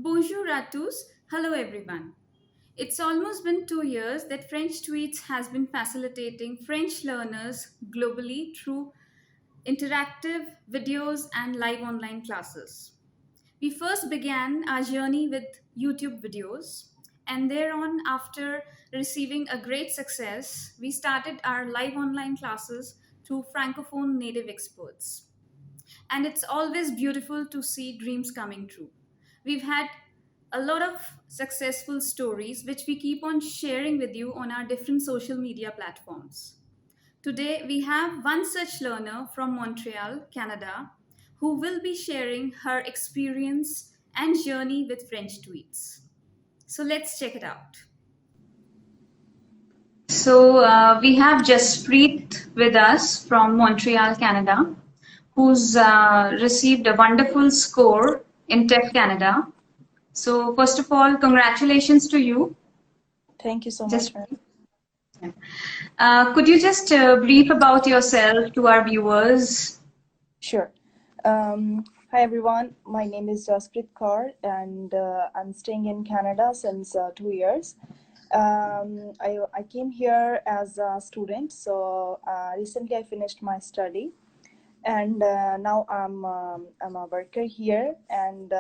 Bonjour à tous. Hello everyone. It's almost been 2 years that French Tweets has been facilitating French learners globally through interactive videos and live online classes. We first began our journey with YouTube videos, and thereon, after receiving a great success, we started our live online classes through Francophone native experts. And it's always beautiful to see dreams coming true. We've had a lot of successful stories which we keep on sharing with you on our different social media platforms. Today, we have one such learner from Montreal, Canada, who will be sharing her experience and journey with French tweets. So let's check it out. So we have Jasprit with us from Montreal, Canada, who's received a wonderful score in TEF Canada. So first of all, congratulations to you. Thank you so much, ma'am. Jasprit. Could you just brief about yourself to our viewers? Sure. Hi, everyone. My name is Jasprit Kaur, and I'm staying in Canada since 2 years. I came here as a student, so recently I finished my study, and now I'm a worker here, and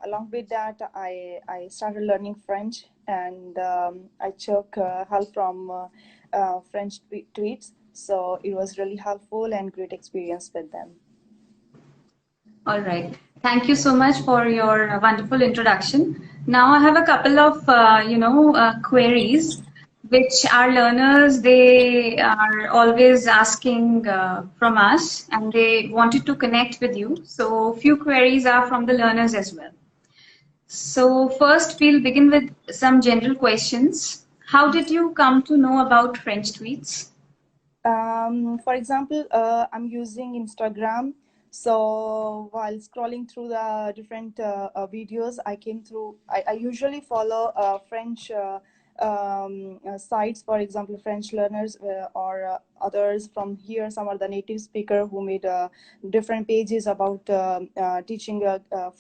along with that, I started learning French, and I took help from French tweets. So it was really helpful and great experience with them. All right. Thank you so much for your wonderful introduction. Now I have a couple of queries which our learners they are always asking from us, and they wanted to connect with you. So few queries are from the learners as well. So first we'll begin with some general questions. How did you come to know about French tweets? For example, I'm using Instagram. So while scrolling through the different videos, I came through. I usually follow French sites, for example, French learners or others from here. Some are the native speaker who made different pages about teaching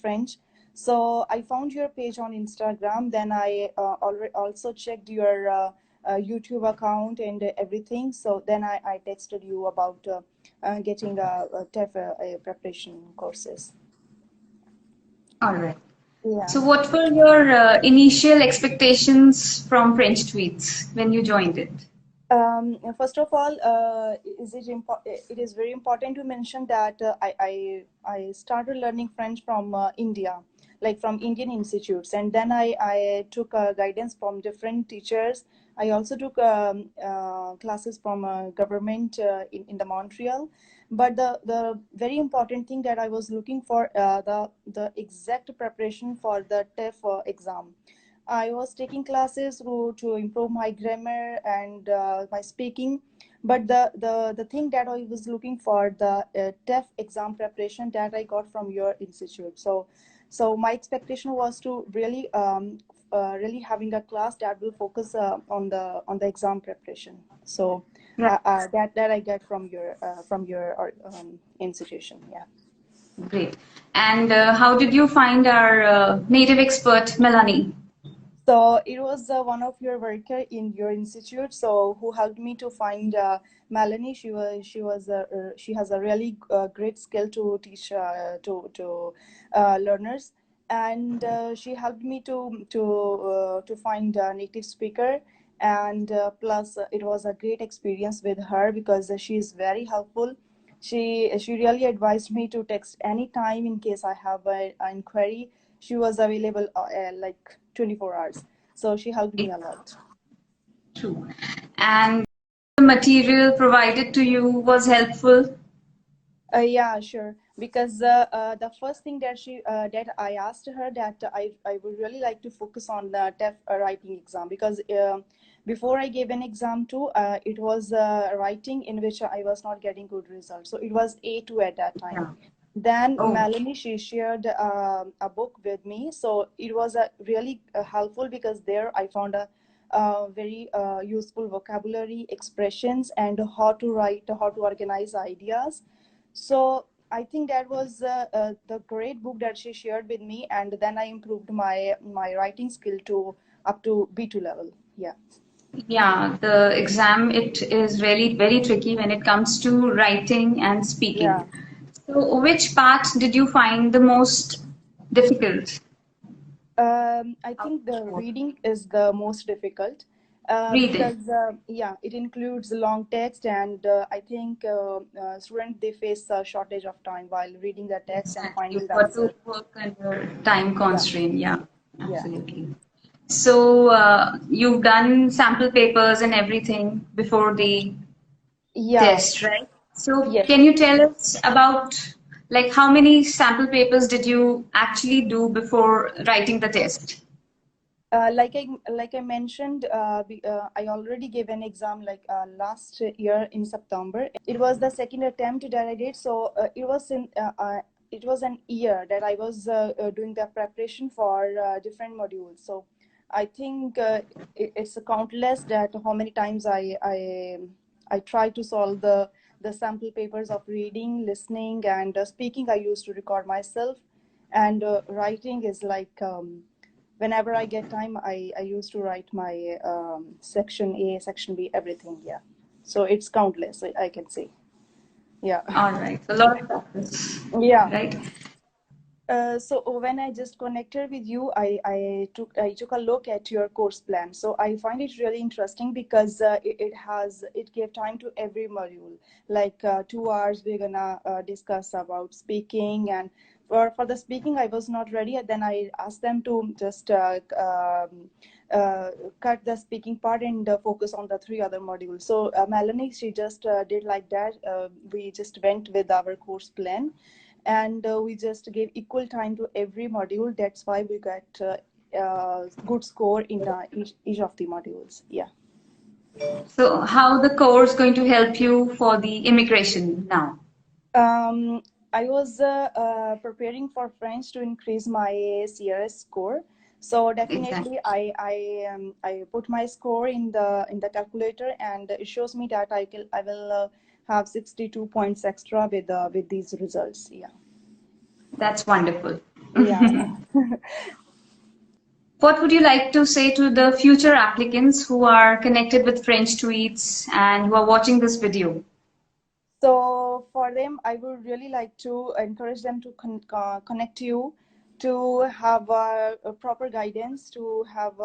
French. So I found your page on Instagram. Then I already also checked your YouTube account and everything. So then I texted you about getting a TEF preparation courses. All right. Yeah. So what were your initial expectations from French tweets when you joined it? First of all, it is very important to mention that I started learning French from India, like from Indian institutes, and then I took guidance from different teachers. I also took classes from government in the Montreal. But the very important thing that I was looking for the exact preparation for the TEF exam. I was taking classes to improve my grammar and my speaking. But the thing that I was looking for, the TEF exam preparation that I got from your institute. So my expectation was to really having a class that will focus on the exam preparation. So Right. that I get from your institution. Yeah. Great. And how did you find our native expert, Melanie? So it was one of your worker in your institute, so who helped me to find Melanie. She has a really great skill to teach to learners, and she helped me to find a native speaker. And plus, it was a great experience with her because she is very helpful. She really advised me to text anytime in case I have an inquiry. She was available like 24 hours. So she helped me a lot. True. And the material provided to you was helpful? Yeah, sure. Because the first thing that I asked her that I would really like to focus on the TEF writing exam, because before I gave an exam too, it was writing in which I was not getting good results. So it was A2 at that time. Yeah. Then Oh, Melanie, she shared a book with me, so it was really helpful because there I found a very useful vocabulary, expressions, and how to write, how to organize ideas. So I think that was the great book that she shared with me, and then I improved my writing skill to up to B2 level. Yeah. Yeah, the exam, it is really very tricky when it comes to writing and Yeah. speaking. So, which part did you find the most difficult? I think the reading is the most difficult Reading. because yeah, it includes long text, and I think students they face a shortage of time while reading the text and Exactly. finding You've the got answer. to work under time Yeah, constraint. Yeah, yeah, absolutely. So, you've done sample papers and everything before the yeah. test, right? So, Yes. can you tell us about like how many sample papers did you actually do before writing the test? Like I mentioned, I already gave an exam like last year in September. It was the second attempt that I did, so it was an year that I was doing the preparation for different modules. So I think it's countless that how many times I try to solve the sample papers of reading, listening, and speaking. I used to record myself, and writing is like. Whenever I get time, I used to write my section A, section B, everything. Yeah. So it's countless, I can say. Yeah. All right, a lot of practice, Yeah. right? So when I just connected with you, I took a look at your course plan. So I find it really interesting because it gave time to every module. Like 2 hours, we're gonna discuss about speaking, and for the speaking, I was not ready. And then I asked them to just uh, cut the speaking part and focus on the three other modules. So Melanie, she just did like that. We just went with our course plan, and we just gave equal time to every module. That's why we got good score in each of the modules. Yeah. So, how the course going to help you for the immigration now? um, I was preparing for French to increase my CRS score. So Exactly. definitely I put my score in the calculator, and it shows me that I will have 62 points extra with these results. Yeah. That's wonderful. Yeah. What would you like to say to the future applicants who are connected with French tweets and who are watching this video? So for them, I would really like to encourage them to connect to you, to have a proper guidance, to have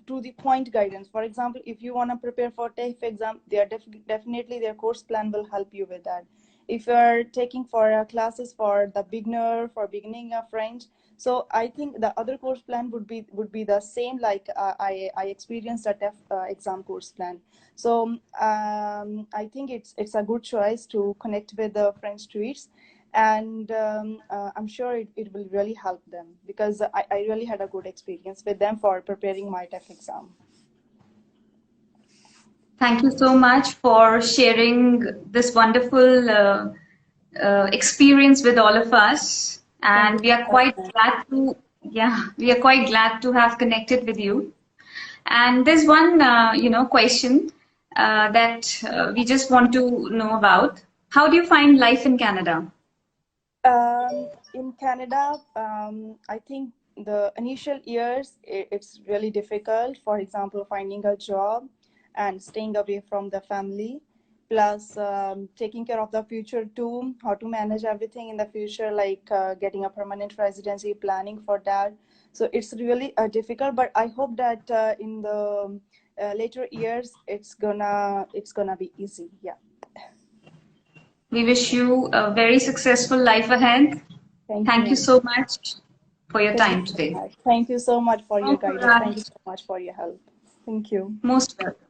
to the point guidance. For example, if you want to prepare for TEF exam, they are definitely their course plan will help you with that. If you are taking for classes for the beginner, for beginning of French, so I think the other course plan would be the same. Like I experienced a TEF exam course plan. So I think it's a good choice to connect with the French tweets, and I'm sure it will really help them because I really had a good experience with them for preparing my TEF exam. Thank you so much for sharing this wonderful experience with all of us. Thank you And we are so quite much. glad to, yeah, we are quite glad to have connected with you. And there's one, question that we just want to know about. How do you find life in Canada? In Canada, I think the initial years it's really difficult. For example, finding a job and staying away from the family, plus taking care of the future too. How to manage everything in the future, like getting a permanent residency, planning for that. So it's really difficult. But I hope that in the later years, it's gonna be easy. Yeah. We wish you a very successful life ahead. Thank Thank you you. so much for your Thank you time so today. much. Thank you so much for your Thank you, guidance. Thank you Raj. so much for your help. Thank you. Most welcome.